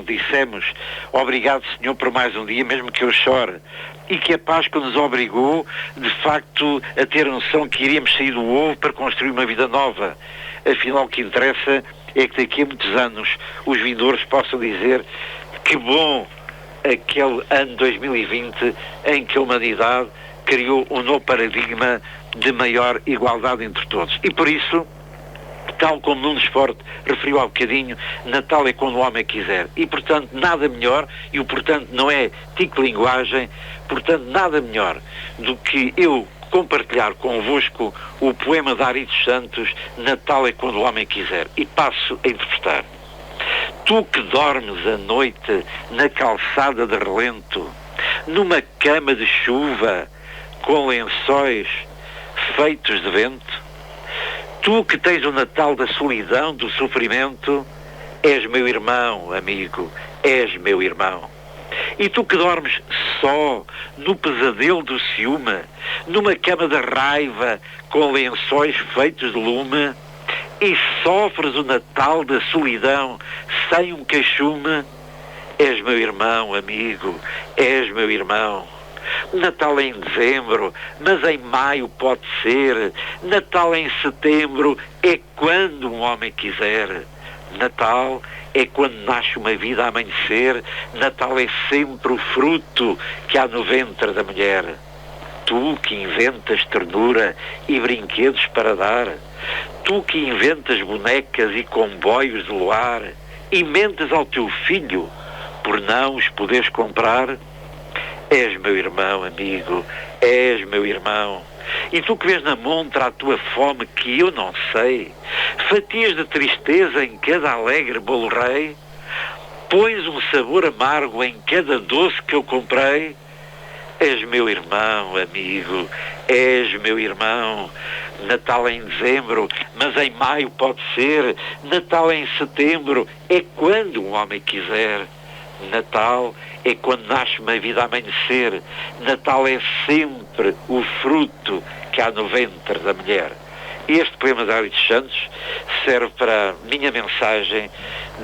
dissemos, obrigado, Senhor, por mais um dia, mesmo que eu chore. E que a Páscoa nos obrigou, de facto, a ter a noção que iríamos sair do ovo para construir uma vida nova. Afinal, o que interessa é que daqui a muitos anos os vindouros possam dizer que bom aquele ano 2020 em que a humanidade criou um novo paradigma de maior igualdade entre todos. E por isso, tal como Nunes Forte referiu há bocadinho, Natal é quando o homem quiser. E, portanto, nada melhor, e o portanto não é tico-linguagem, portanto, nada melhor do que eu compartilhar convosco o poema de Ari dos Santos, Natal é quando o homem quiser. E passo a interpretar. Tu que dormes à noite na calçada de relento, numa cama de chuva, com lençóis feitos de vento, tu que tens o Natal da solidão, do sofrimento, és meu irmão, amigo, és meu irmão. E tu que dormes só, no pesadelo do ciúme, numa cama de raiva, com lençóis feitos de lume, e sofres o Natal da solidão, sem um queixume, és meu irmão, amigo, és meu irmão. Natal é em dezembro, mas em maio pode ser. Natal em setembro é quando um homem quiser. Natal é quando nasce uma vida a amanhecer. Natal é sempre o fruto que há no ventre da mulher. Tu que inventas ternura e brinquedos para dar, tu que inventas bonecas e comboios de luar, e mentes ao teu filho por não os poderes comprar, és meu irmão, amigo, és meu irmão. E tu que vês na montra a tua fome que eu não sei, fatias de tristeza em cada alegre bolo rei, pões um sabor amargo em cada doce que eu comprei, és meu irmão, amigo, és meu irmão. Natal em dezembro, mas em maio pode ser. Natal em setembro é quando um homem quiser. Natal é quando nasce uma vida a amanhecer. Natal é sempre o fruto que há no ventre da mulher. Este poema de Ari dos Santos serve para a minha mensagem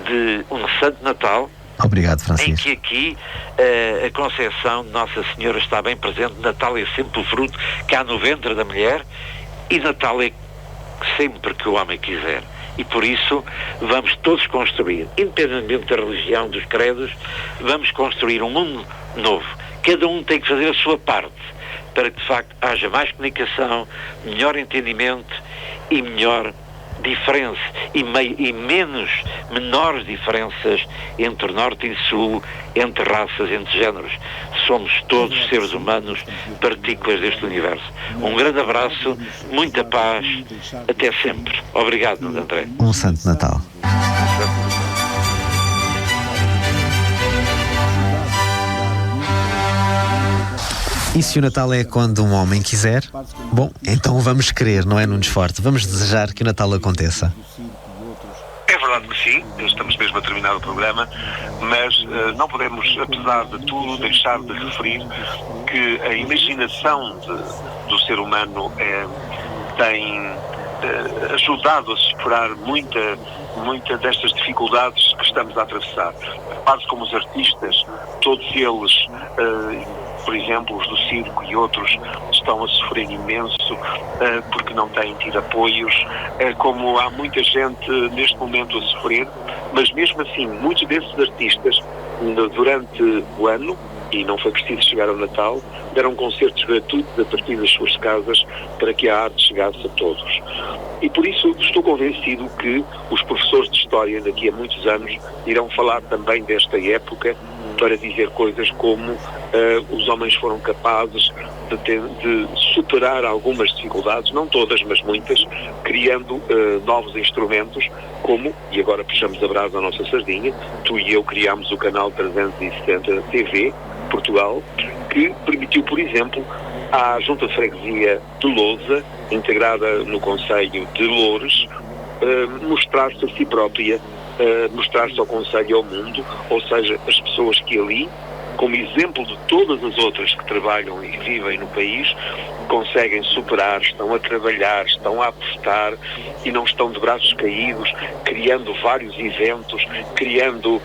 de um Santo Natal. Obrigado, Francisco. Em que aqui a concepção de Nossa Senhora está bem presente. Natal é sempre o fruto que há no ventre da mulher, e Natal é sempre que o homem quiser. E por isso vamos todos construir, independentemente da religião, dos credos, vamos construir um mundo novo. Cada um tem que fazer a sua parte para que de facto haja mais comunicação, melhor entendimento e melhor diferença e menores diferenças entre norte e sul, entre raças, entre géneros. Somos todos seres humanos, partículas deste universo. Um grande abraço, muita paz, até sempre. Obrigado, André. Um Santo Natal. E se o Natal é quando um homem quiser, bom, então vamos querer, não é, Nunes Forte? Vamos desejar que o Natal aconteça. É verdade que sim, estamos mesmo a terminar o programa, mas não podemos, apesar de tudo, deixar de referir que a imaginação do ser humano tem ajudado a superar muita destas dificuldades que estamos a atravessar. Quase como os artistas, todos eles, por exemplo, os do circo e outros, estão a sofrer imenso porque não têm tido apoios, como há muita gente neste momento a sofrer, mas mesmo assim, muitos desses artistas, durante o ano, e não foi preciso chegar ao Natal, deram concertos gratuitos a partir das suas casas para que a arte chegasse a todos. E por isso estou convencido que os professores de História daqui a muitos anos irão falar também desta época para dizer coisas como os homens foram capazes de superar algumas dificuldades, não todas, mas muitas, criando novos instrumentos, como, e agora puxamos a brasa à nossa sardinha, tu e eu criámos o canal 360 TV, Portugal, que permitiu, por exemplo, à Junta de Freguesia de Lousa, integrada no Conselho de Loures, mostrar-se a si própria, mostrar-se ao Conselho e ao mundo, ou seja, as pessoas que ali, como exemplo de todas as outras que trabalham e vivem no país, conseguem superar, estão a trabalhar, estão a apostar e não estão de braços caídos, criando vários eventos, criando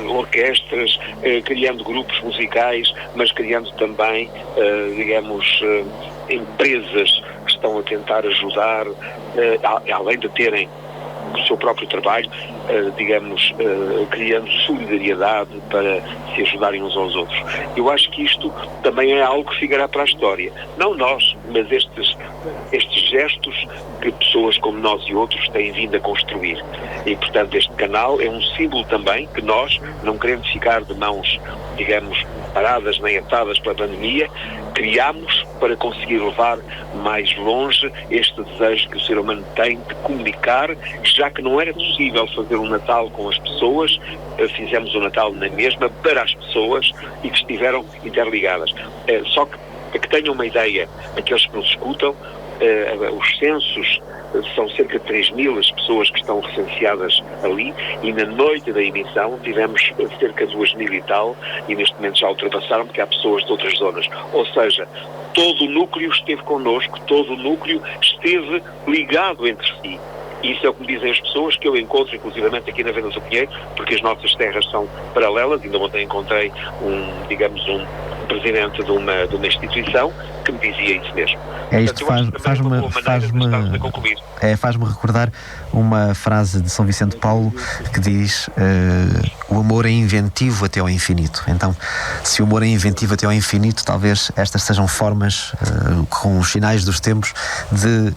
orquestras, criando grupos musicais, mas criando também, empresas que estão a tentar ajudar, além de terem o seu próprio trabalho, criando solidariedade para se ajudarem uns aos outros. Eu acho que isto também é algo que ficará para a história. Não nós, mas estes gestos que pessoas como nós e outros têm vindo a construir. E, portanto, este canal é um símbolo também que nós, não querendo ficar de mãos, paradas nem atadas pela pandemia, criámos para conseguir levar mais longe este desejo que o ser humano tem de comunicar, já que não era possível fazer um Natal com as pessoas, fizemos o Natal na mesma para as pessoas e que estiveram interligadas. Só que, para que tenham uma ideia, aqueles que nos escutam, os censos são cerca de 3.000 as pessoas que estão recenseadas ali, e na noite da emissão tivemos cerca de 2.000 e tal, e neste momento já ultrapassaram, porque há pessoas de outras zonas. Ou seja, todo o núcleo esteve connosco, todo o núcleo esteve ligado entre si. E isso é o que me dizem as pessoas, que eu encontro inclusivamente aqui na Vendas do Pinheiro, porque as nossas terras são paralelas. Ainda ontem encontrei um presidente de uma instituição que me dizia isso mesmo. Isto faz-me recordar uma frase de São Vicente de Paulo que diz: o amor é inventivo até ao infinito. Então, se o amor é inventivo até ao infinito, talvez estas sejam formas, com os sinais dos tempos, de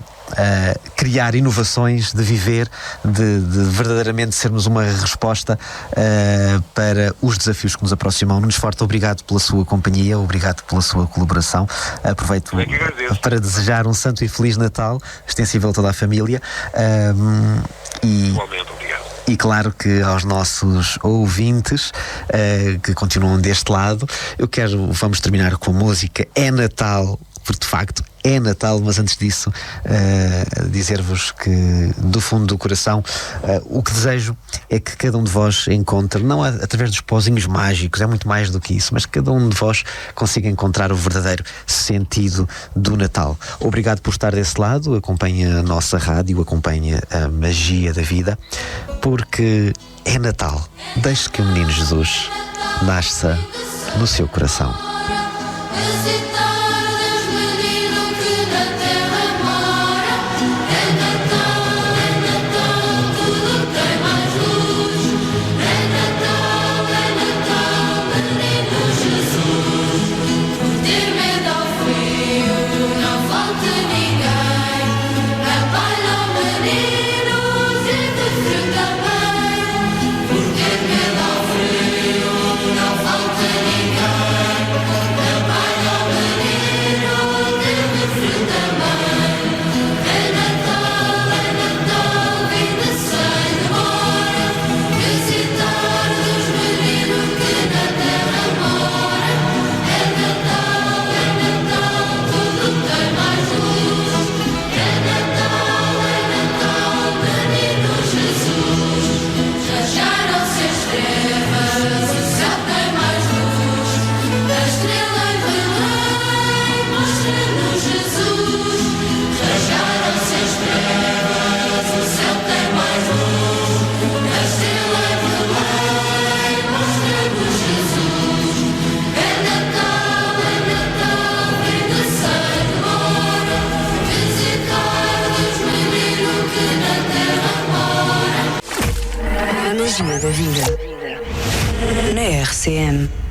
criar inovações, de viver, de verdadeiramente sermos uma resposta para os desafios que nos aproximam. Nunes Forte, obrigado pela sua companhia, obrigado pela sua colaboração. Aproveito para desejar um santo e feliz Natal, extensível a toda a família. Igualmente, obrigado. E claro que aos nossos ouvintes que continuam deste lado, vamos terminar com a música É Natal, porque de facto é Natal, mas antes disso dizer-vos que do fundo do coração o que desejo é que cada um de vós encontre, não através dos pozinhos mágicos, é muito mais do que isso, mas que cada um de vós consiga encontrar o verdadeiro sentido do Natal. Obrigado por estar desse lado, acompanhe a nossa rádio, acompanhe a magia da vida, porque é Natal. Deixe que o menino Jesus nasça no seu coração. A magia da vida. Na RCM.